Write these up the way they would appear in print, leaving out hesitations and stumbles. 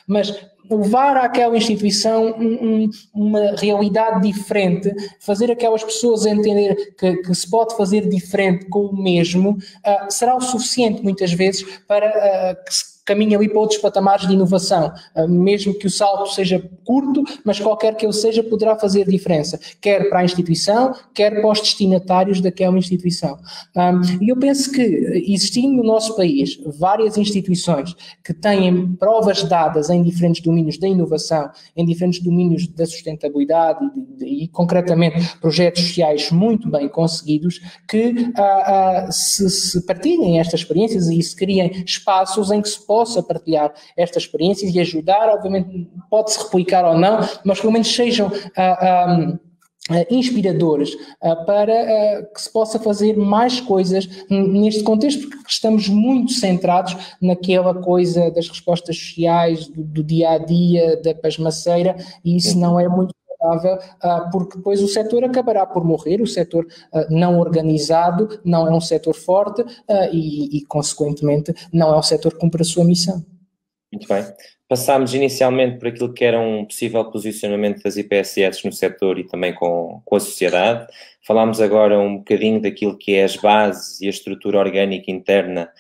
mas levar àquela instituição uma realidade diferente, fazer aquelas pessoas entender que se pode fazer diferente com o mesmo, será o suficiente muitas vezes para que se caminhe ali para outros patamares de inovação, mesmo que o salto seja curto, mas qualquer que ele seja poderá fazer diferença, quer para a instituição, quer para os destinatários daquela instituição. E eu penso que existindo no nosso país várias instituições que têm provas dadas em diferentes domínios da inovação, em diferentes domínios da sustentabilidade e concretamente projetos sociais muito bem conseguidos, que se partilhem estas experiências e se criem espaços em que se possa partilhar estas experiências e ajudar, obviamente pode-se replicar ou não, mas pelo menos sejam inspiradores para que se possa fazer mais coisas neste contexto, porque estamos muito centrados naquela coisa das respostas sociais, do dia-a-dia, da pasmaceira, e isso não é muito saudável, porque depois o setor acabará por morrer, o setor não organizado não é um setor forte e, consequentemente, não é um setor que cumpre a sua missão. Muito bem. Passámos inicialmente por aquilo que era um possível posicionamento das IPSS no setor e também com a sociedade. Falámos agora um bocadinho daquilo que é as bases e a estrutura orgânica interna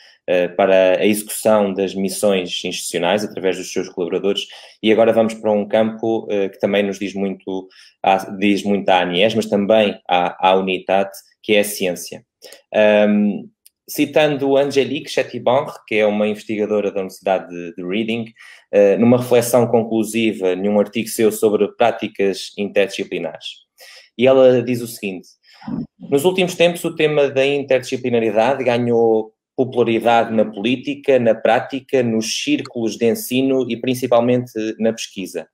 para a execução das missões institucionais através dos seus colaboradores, e agora vamos para um campo que também nos diz muito à ANIES, mas também à UNITAD, que é a ciência. Citando Angelique Chetibonre, que é uma investigadora da Universidade de Reading, numa reflexão conclusiva, num artigo seu sobre práticas interdisciplinares. E ela diz o seguinte: nos últimos tempos o tema da interdisciplinaridade ganhou popularidade na política, na prática, nos círculos de ensino e principalmente na pesquisa.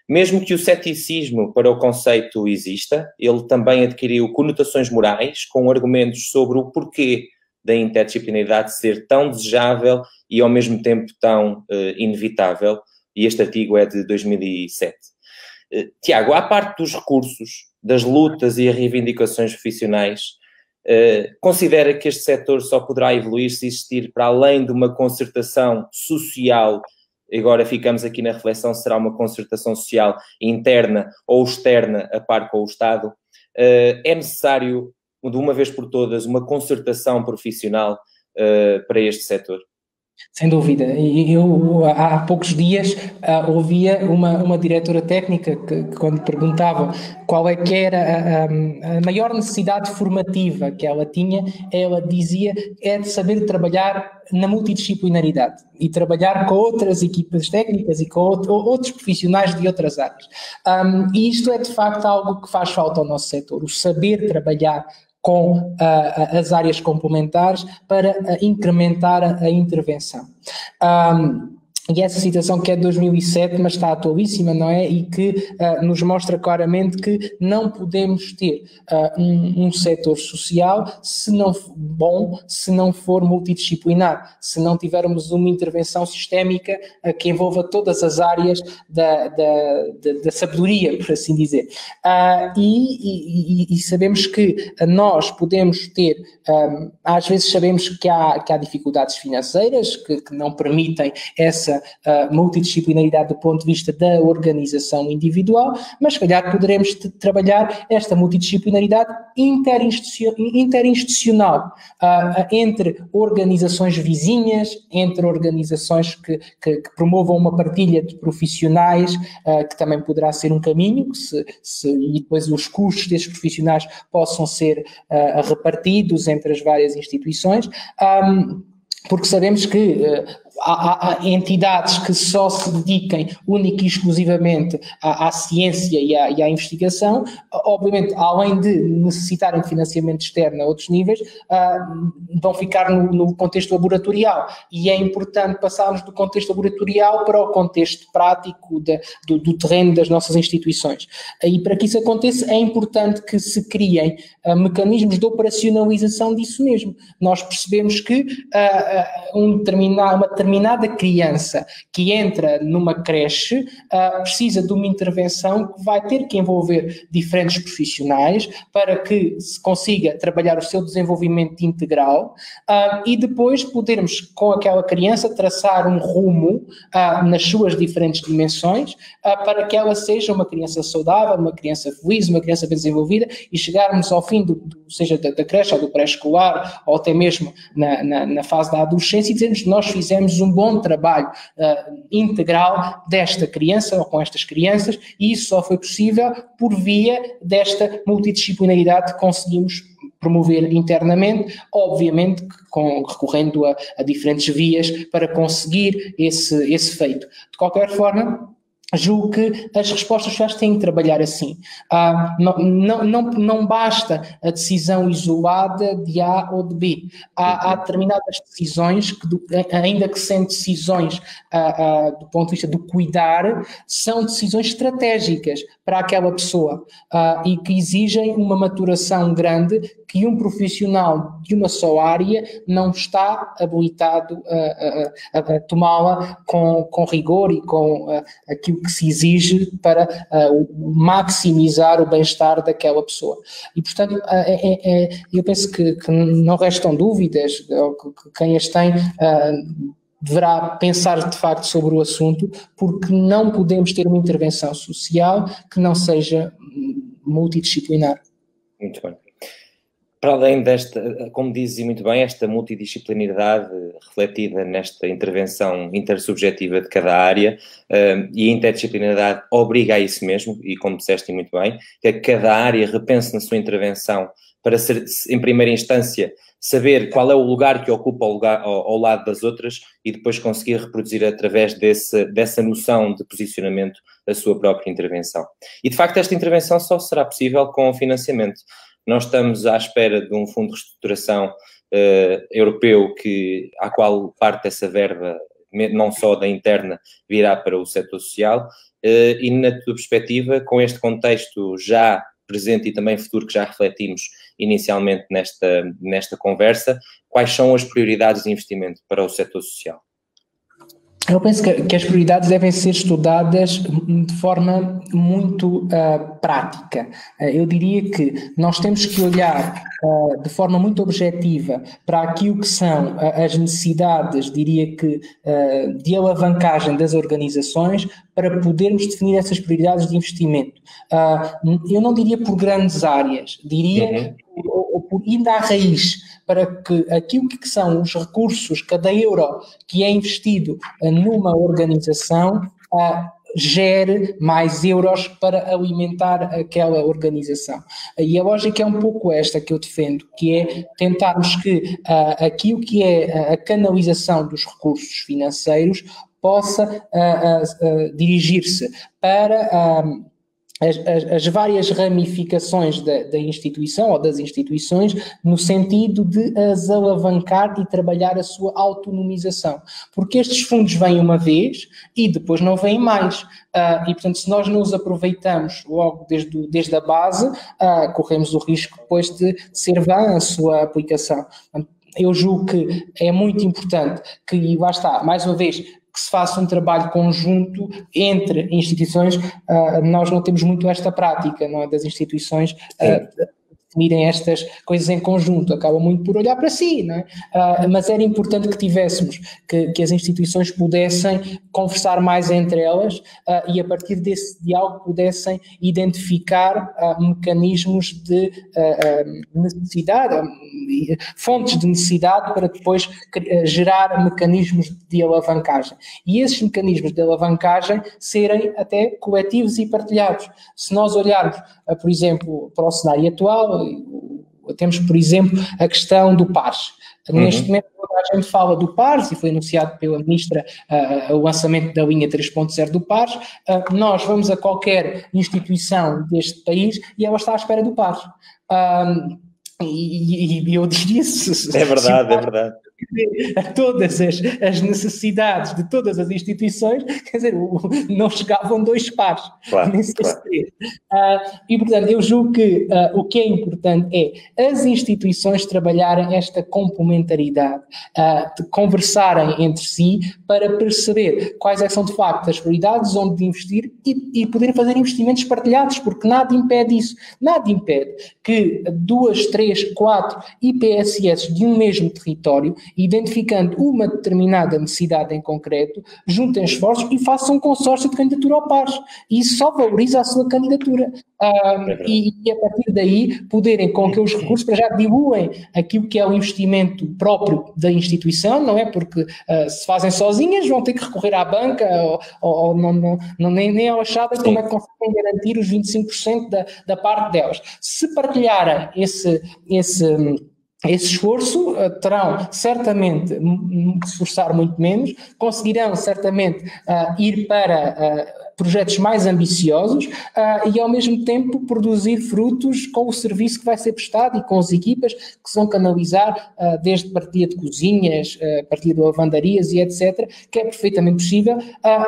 Mesmo que o ceticismo para o conceito exista, ele também adquiriu conotações morais com argumentos sobre o porquê da interdisciplinaridade ser tão desejável e ao mesmo tempo tão inevitável, e este artigo é de 2007. Tiago, à parte dos recursos, das lutas e reivindicações profissionais, considera que este setor só poderá evoluir se existir para além de uma concertação social? Agora ficamos aqui na reflexão, será uma concertação social interna ou externa a par com o Estado? É necessário, de uma vez por todas, uma concertação profissional para este setor? Sem dúvida. Eu há poucos dias ouvia uma diretora técnica que quando perguntava qual é que era a maior necessidade formativa que ela tinha, ela dizia é de saber trabalhar na multidisciplinaridade e trabalhar com outras equipas técnicas e com outros profissionais de outras áreas. E isto é de facto algo que faz falta ao nosso setor, o saber trabalhar com as áreas complementares para incrementar a intervenção. E essa citação que é de 2007, mas está atualíssima, não é? E que nos mostra claramente que não podemos ter um setor social se não for multidisciplinar, se não tivermos uma intervenção sistémica que envolva todas as áreas da sabedoria, por assim dizer. E sabemos que nós podemos ter, às vezes sabemos que há dificuldades financeiras que não permitem essa multidisciplinaridade do ponto de vista da organização individual, mas se calhar poderemos trabalhar esta multidisciplinaridade interinstitucional entre organizações vizinhas, entre organizações que promovam uma partilha de profissionais, que também poderá ser um caminho, e depois os custos desses profissionais possam ser repartidos entre as várias instituições, porque sabemos que há entidades que só se dediquem única e exclusivamente à ciência e à investigação, obviamente, além de necessitarem de financiamento externo a outros níveis, vão ficar no contexto laboratorial, e é importante passarmos do contexto laboratorial para o contexto prático do terreno das nossas instituições. E para que isso aconteça é importante que se criem mecanismos de operacionalização disso mesmo. Nós percebemos que uma determinada determinada criança que entra numa creche precisa de uma intervenção que vai ter que envolver diferentes profissionais para que se consiga trabalhar o seu desenvolvimento integral e depois podermos, com aquela criança, traçar um rumo nas suas diferentes dimensões para que ela seja uma criança saudável, uma criança feliz, uma criança bem desenvolvida e chegarmos ao fim, seja da creche ou do pré-escolar ou até mesmo na fase da adolescência e dizermos que nós fizemos um bom trabalho integral desta criança ou com estas crianças e isso só foi possível por via desta multidisciplinaridade que conseguimos promover internamente, obviamente recorrendo a diferentes vias para conseguir esse feito. De qualquer forma, julgo que as respostas sociais têm que trabalhar assim. Não basta a decisão isolada de A ou de B. Há determinadas decisões que, ainda que sendo decisões do ponto de vista do cuidar, são decisões estratégicas para aquela pessoa e que exigem uma maturação grande que um profissional de uma só área não está habilitado a tomá-la com rigor e com aquilo que se exige para maximizar o bem-estar daquela pessoa. E, portanto, eu penso que não restam dúvidas, que quem as tem deverá pensar de facto sobre o assunto, porque não podemos ter uma intervenção social que não seja multidisciplinar. Muito bem. Para além desta, como dizes muito bem, esta multidisciplinaridade refletida nesta intervenção intersubjetiva de cada área e a interdisciplinaridade obriga a isso mesmo, e como disseste muito bem, que cada área repense na sua intervenção para ser, em primeira instância, saber qual é o lugar que ocupa ao lado das outras e depois conseguir reproduzir através dessa noção de posicionamento a sua própria intervenção. E, de facto, esta intervenção só será possível com financiamento. Nós estamos à espera de um fundo de reestruturação europeu à qual parte dessa verba, não só da interna, virá para o setor social e, na tua perspectiva, com este contexto já presente e também futuro que já refletimos inicialmente nesta conversa, quais são as prioridades de investimento para o setor social? Eu penso que as prioridades devem ser estudadas de forma muito prática. Eu diria que nós temos que olhar de forma muito objetiva para aquilo que são as necessidades, diria que, de alavancagem das organizações para podermos definir essas prioridades de investimento. Eu não diria por grandes áreas, diria ou por ir à raiz, para que aquilo que são os recursos, cada euro que é investido numa organização, gere mais euros para alimentar aquela organização. E a lógica é um pouco esta que eu defendo, que é tentarmos que aquilo que é a canalização dos recursos financeiros possa dirigir-se para as várias ramificações da instituição ou das instituições no sentido de as alavancar e trabalhar a sua autonomização. Porque estes fundos vêm uma vez e depois não vêm mais. E, portanto, se nós não os aproveitamos logo desde a base, corremos o risco depois de ser vã a sua aplicação. Eu julgo que é muito importante que, e lá está, mais uma vez, que se faça um trabalho conjunto entre instituições. Nós não temos muito esta prática, não é, das instituições definirem estas coisas em conjunto, acaba muito por olhar para si, não é? Mas era importante que tivéssemos, que as instituições pudessem conversar mais entre elas e a partir desse diálogo pudessem identificar mecanismos de necessidade, fontes de necessidade para depois gerar mecanismos de alavancagem. E esses mecanismos de alavancagem serem até coletivos e partilhados. Se nós olharmos, por exemplo, para o cenário atual, temos, por exemplo, a questão do PARS. Neste momento, a gente fala do PARS e foi anunciado pela Ministra o lançamento da linha 3.0 do PARS. Nós vamos a qualquer instituição deste país e ela está à espera do PARS. E eu diria... É verdade. a todas as necessidades de todas as instituições, quer dizer, não chegavam 2 pares, nem sei se 3. E, portanto, eu julgo que o que é importante é as instituições trabalharem esta complementaridade, de conversarem entre si para perceber quais é que são, de facto, as prioridades, onde investir e poderem fazer investimentos partilhados, porque nada impede isso. Nada impede que 2, 3, 4 IPSS de um mesmo território, identificando uma determinada necessidade em concreto, juntem esforços e façam um consórcio de candidatura ao pares. E isso só valoriza a sua candidatura. E a partir daí poderem, com que os recursos para já diluem aquilo que é o investimento próprio da instituição, não é? Porque se fazem sozinhas vão ter que recorrer à banca ou nem ao achado como é que conseguem garantir os 25% da parte delas. Se partilharem esse esforço, terão certamente de se esforçar muito menos, conseguirão certamente ir para projetos mais ambiciosos e ao mesmo tempo produzir frutos com o serviço que vai ser prestado e com as equipas que se vão canalizar desde partilha de cozinhas, partilha de lavandarias e etc, que é perfeitamente possível,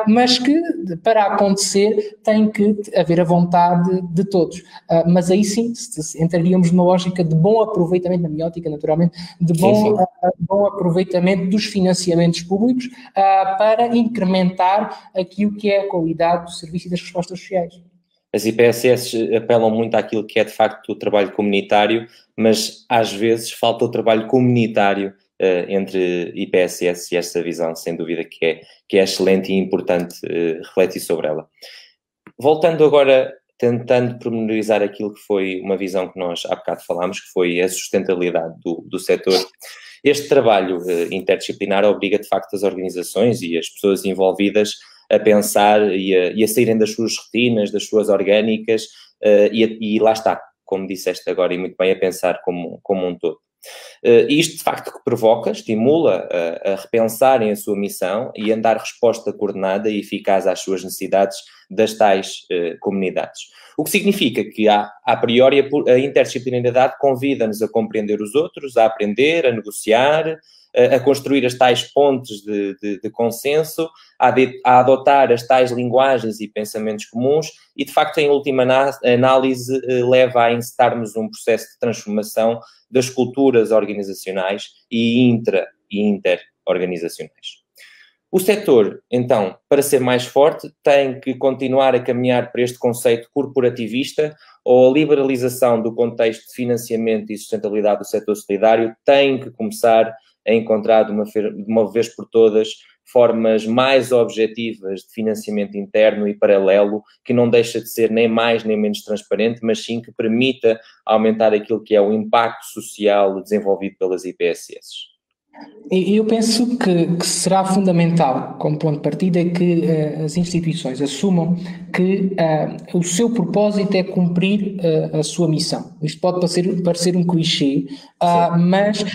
mas que para acontecer tem que haver a vontade de todos. Mas aí sim entraríamos numa lógica de bom aproveitamento, na minha ótica naturalmente, de bom aproveitamento dos financiamentos públicos para incrementar aquilo que é a qualidade do serviço e das respostas sociais. As IPSS apelam muito àquilo que é de facto o trabalho comunitário, mas às vezes falta o trabalho comunitário entre IPSS e esta visão, sem dúvida que é excelente e importante refletir sobre ela. Voltando agora, tentando pormenorizar aquilo que foi uma visão que nós há bocado falámos, que foi a sustentabilidade do setor. Este trabalho interdisciplinar obriga de facto as organizações e as pessoas envolvidas a pensar e a saírem das suas rotinas, das suas orgânicas e lá está, como disseste agora e muito bem, a pensar como um todo. Isto de facto que provoca, estimula a repensarem a sua missão e a dar resposta coordenada e eficaz às suas necessidades das tais comunidades. O que significa que, a priori, a interdisciplinaridade convida-nos a compreender os outros, a aprender, a negociar, a construir as tais pontes de consenso, a adotar as tais linguagens e pensamentos comuns e, de facto, em última análise, leva a encetarmos um processo de transformação das culturas organizacionais e inter-organizacionais. O setor, então, para ser mais forte, tem que continuar a caminhar para este conceito corporativista ou a liberalização do contexto de financiamento e sustentabilidade do setor solidário tem que começar a encontrar de uma vez por todas formas mais objetivas de financiamento interno e paralelo, que não deixa de ser nem mais nem menos transparente, mas sim que permita aumentar aquilo que é o impacto social desenvolvido pelas IPSS. Eu penso que será fundamental, como ponto de partida, que as instituições assumam que o seu propósito é cumprir a sua missão. Isto pode parecer um clichê, mas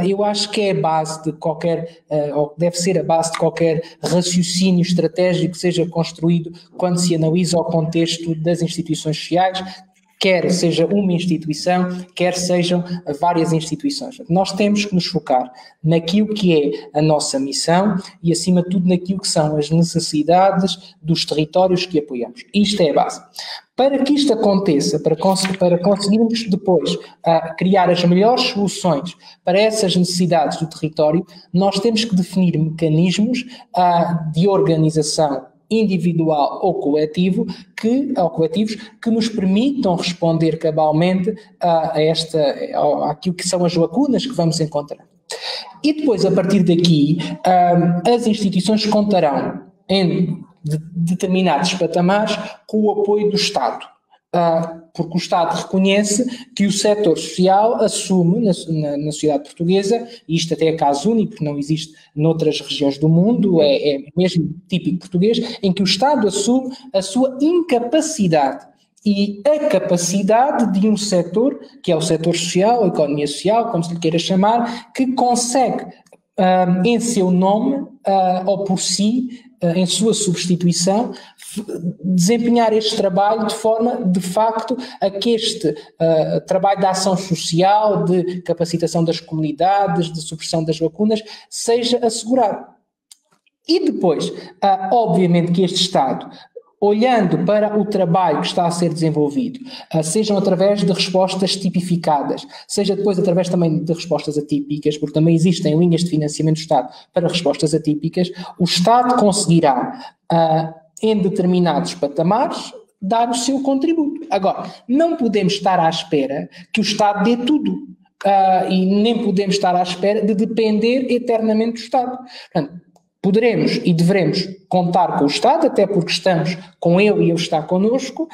eu acho que é a base de qualquer, ou deve ser a base de qualquer raciocínio estratégico que seja construído quando se analisa o contexto das instituições sociais, quer seja uma instituição, quer sejam várias instituições. Nós temos que nos focar naquilo que é a nossa missão e, acima de tudo, naquilo que são as necessidades dos territórios que apoiamos. Isto é a base. Para que isto aconteça, para conseguirmos depois criar as melhores soluções para essas necessidades do território, nós temos que definir mecanismos de organização individual ou coletivos que nos permitam responder cabalmente àquilo que são as lacunas que vamos encontrar. E depois, a partir daqui, as instituições contarão em determinados patamares com o apoio do Estado. Porque o Estado reconhece que o setor social assume na sociedade portuguesa, e isto até é caso único, não existe noutras regiões do mundo, é mesmo típico português, em que o Estado assume a sua incapacidade e a capacidade de um setor, que é o setor social, a economia social, como se lhe queira chamar, que consegue, em seu nome ou por si, em sua substituição, desempenhar este trabalho de forma, de facto, a que este trabalho de ação social, de capacitação das comunidades, de supressão das lacunas, seja assegurado. E depois, obviamente que este Estado, olhando para o trabalho que está a ser desenvolvido, sejam através de respostas tipificadas, seja depois através também de respostas atípicas, porque também existem linhas de financiamento do Estado para respostas atípicas, o Estado conseguirá, em determinados patamares, dar o seu contributo. Agora, não podemos estar à espera que o Estado dê tudo. E nem podemos estar à espera de depender eternamente do Estado. Portanto, poderemos e devemos contar com o Estado, até porque estamos com ele e ele está connosco,